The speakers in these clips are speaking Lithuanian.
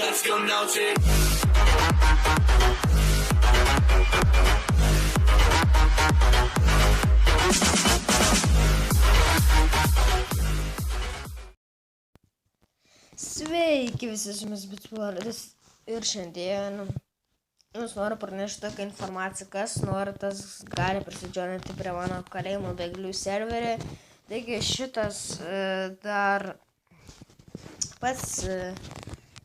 let's go naughty. Sveiki visi, su jumis Bitsploreris ir šiandien jums noriu pranešti tokią informaciją, kas nori, tas gali prisidžioninti prie mano kalėjimo bėglių serverį. Taigi šitas dar pats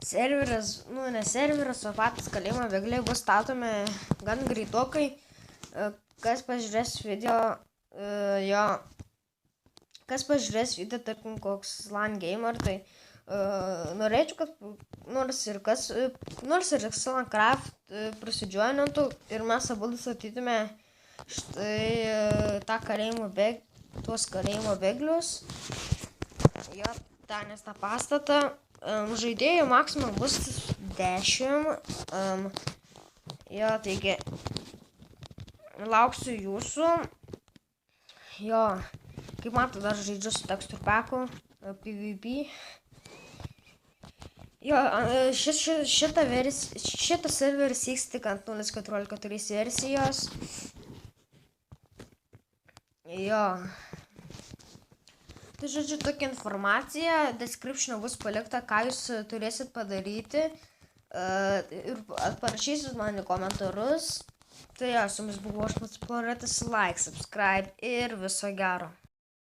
serveris, ne serveris, o patys kalėjimo bėgliai bus statomi gan greitokai. Kas pažiūrės video, tarkim, koks LAN gamer, tai norėčiau, kad nors ir Slankraft prisidžionintų ir mes abu statytume štai tuos kalėjimo bėglius. Jo, tą pastatą. Žaidėjų maksimum bus 10. Jo, taigi lauksiu jūsų. Jo, kaip matote, dar žaidžiu su texture packu PvP. Jo, šitas serveris vyks tik ant 0.14.3 versijos. Jo. Tai žodžiu, tokia informacija, description bus palikta, ką jūs turėsit padaryti. Ir parašysit man į komentarus. Tai jo, su jumis buvo aš Bitsploreris, like, subscribe ir viso gero.